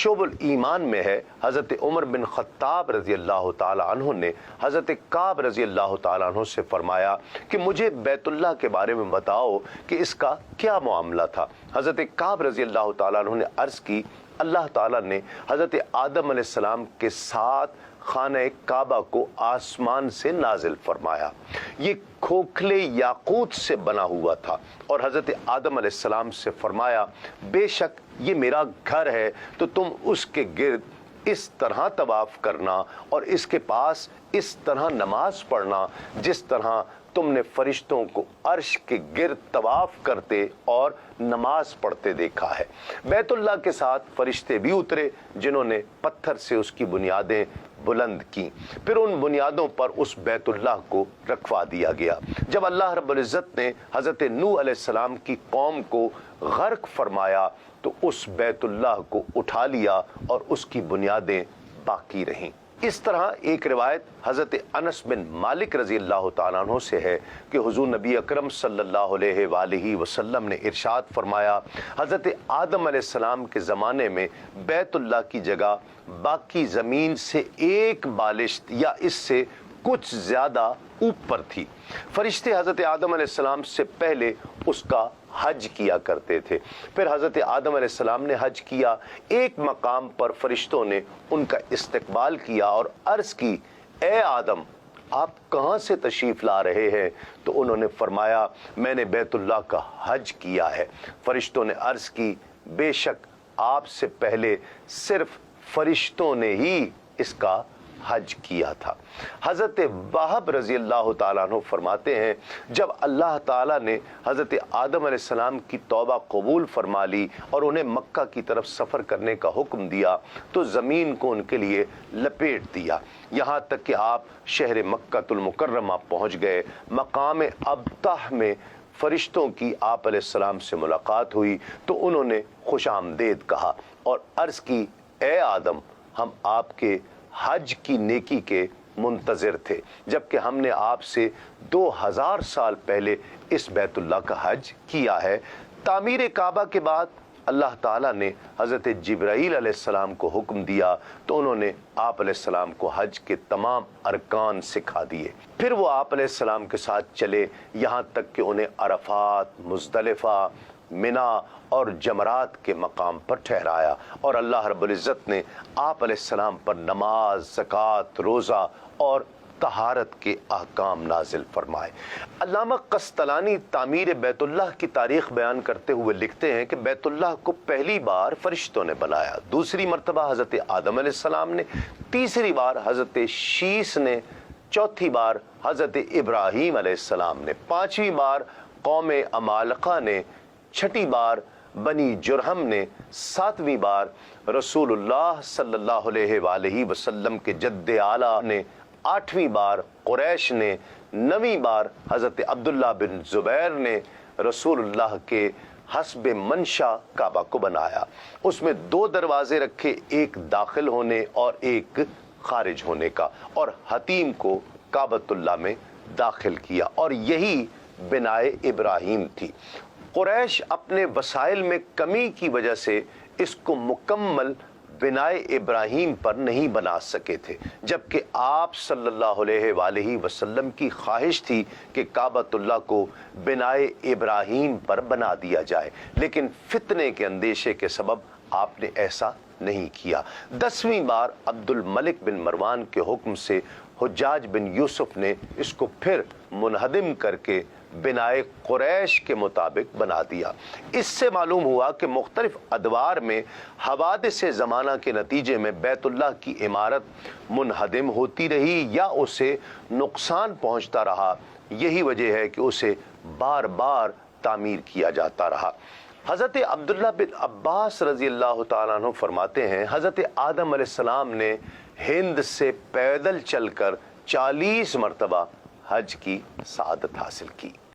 शोबुल ईमान में है, हज़रत उमर बिन ख़त्ताब रज़ी अल्लाह ताला अन्हु ने हज़रत काब रज़ी अल्लाह ताला अन्हु से फरमाया कि मुझे बैतुल्लाह के बारे में बताओ कि इसका क्या मामला था। हज़रत काब रज़ी अल्लाह ताला अन्हु ने अर्ज़ की, अल्लाह ताला ने हज़रत आदम अलैहिस्सलाम के साथ खाने काबा को आसमान से नाजिल फरमाया। ये खोखले याकूत से बना हुआ था और हज़रत आदम अलैहिस्सलाम से फरमाया, बेशक ये मेरा घर है तो तुम उसके गिर्द इस तरह तवाफ करना और इसके पास इस तरह नमाज पढ़ना जिस तरह तुमने फरिश्तों को अर्श के गिर्द तवाफ करते और नमाज पढ़ते देखा है। बैतुल्लाह के साथ फरिश्ते भी उतरे जिन्होंने पत्थर से उसकी बुनियादें बुलंद की। फिर उन बुनियादों पर उस बैतुल्लाह को रखवा दिया गया। जब अल्लाह रब्बुल इज़्ज़त ने हज़रत नूह अलैहिस्सलाम की कौम को गर्क फरमाया तो उस बैतुल्लाह को उठा लिया और उसकी बुनियादें बाकी रहीं। इस तरह एक रिवायत हज़रत अनस बिन मालिक रज़ी अल्लाह ताला अन्हु से है कि हुज़ूर नबी अकरम सल्लल्लाहु अलैहि वसल्लम ने इरशाद फरमाया, हज़रत आदम अलैहिस्सलाम के ज़माने में बैतुल्लाह की जगह बाकी ज़मीन से एक बालिश्त या इससे कुछ ज़्यादा ऊपर थी। फरिश्ते हज़रत आदम अलैहिस्सलाम से पहले उसका हज किया करते थे। फिर हज़रत आदम अलैहिस्सलाम ने हज किया। एक मकाम पर फरिश्तों ने उनका इस्तकबाल किया और अर्ज़ की, ए आदम आप कहाँ से तशरीफ़ ला रहे हैं? तो उन्होंने फरमाया, मैंने बैतुल्लाह का हज किया है। फरिश्तों ने अर्ज़ की, बेशक आपसे पहले सिर्फ फरिश्तों ने ही इसका हज किया था। हज़रत वहाब रज़ी अल्लाह ताला अन्हु फरमाते हैं, जब अल्लाह ताला ने हज़रत आदम अलैहिस्सलाम की तौबा कबूल फरमा ली और उन्हें मक्का की तरफ सफ़र करने का हुक्म दिया तो ज़मीन को उनके लिए लपेट दिया, यहाँ तक कि आप शहर मक्कातुल मुकर्रमा पहुँच गए। मकाम अबतह में फरिश्तों की आप अलैहिस्सलाम से मुलाकात हुई तो उन्होंने खुशामदेद कहा और अर्ज़ की, ए आदम हम आपके हज की नेकी के मुंतज़िर थे जबकि हमने आपसे 2000 साल पहले इस बैतुल्लाह का हज किया है। तामीर काबा के बाद अल्लाह ताला ने हज़रत जिब्राईल अलैहिस्सलाम को हुक्म दिया तो उन्होंने आप अलैहिस्सलाम को हज के तमाम अरकान सिखा दिए। फिर वो आप अलैहिस्सलाम के साथ चले यहाँ तक कि उन्हें अरफात, मुज़दलिफ़ा, मिना और जमरात के मकाम पर ठहराया और अल्लाह रब्बुल इज़्ज़त ने आप अलैहिस्सलाम पर नमाज, ज़कात, रोज़ा और तहारत के अहकाम नाजिल फरमाए। अल्लामा क़स्तलानी तामीर बैतुल्लाह की तारीख़ बयान करते हुए लिखते हैं कि बैतुल्लाह को पहली बार फरिश्तों ने बनाया, दूसरी मरतबा हज़रत आदम अलैहिस्सलाम ने, तीसरी बार हज़रत शीस ने, चौथी बार हज़रत इब्राहीम अलैहिस्सलाम ने, पाँचवीं बार कौम अमालका ने, छठी बार बनी जुरहम ने, सातवीं बार रसूलुल्लाह सल्लल्लाहु अलैहि वसल्लम के जद्दे आला ने, आठवीं बार कुरैश ने, नवीं बार हज़रत अब्दुल्लाह बिन ज़ुबैर ने रसूलुल्लाह के हस्ब मंशा काबा को बनाया। उसमें 2 दरवाजे रखे, एक दाखिल होने और एक खारिज होने का, और हतीम को काबतुल्लाह में दाखिल किया और यही बिनाए इब्राहीम थी। कुरैश अपने वसाइल में कमी की वजह से इसको मुकम्मल बिनाए इब्राहीम पर नहीं बना सके थे, जबकि आप सल्लल्लाहु अलैहि वसल्लम की ख्वाहिश थी कि काबतुल्लाह को बिनाए इब्राहीम पर बना दिया जाए, लेकिन फितने के अंदेशे के सबब आपने ऐसा नहीं किया। 10वीं बार अब्दुल मलिक बिन मरवान के हुक्म से हुज्जाज बिन यूसुफ ने इसको फिर मुनहदिम करके बिनाए कुरैश के मुताबिक बना दिया। इससे मालूम हुआ कि मुख्तलिफ अदवार में हवादिस ज़माना के नतीजे में बैतुल्लाह की इमारत मुनहदिम होती रही या उसे नुकसान पहुंचता रहा। यही वजह है कि उसे बार बार तामीर किया जाता रहा। हज़रत अब्दुल्लाह बिन अब्बास रज़ी अल्लाह ताला अन्हु फरमाते हैं, हज़रत आदम अलैहिस्सलाम ने हिंद से पैदल चलकर 40 मरतबा हज की सआदत हासिल की।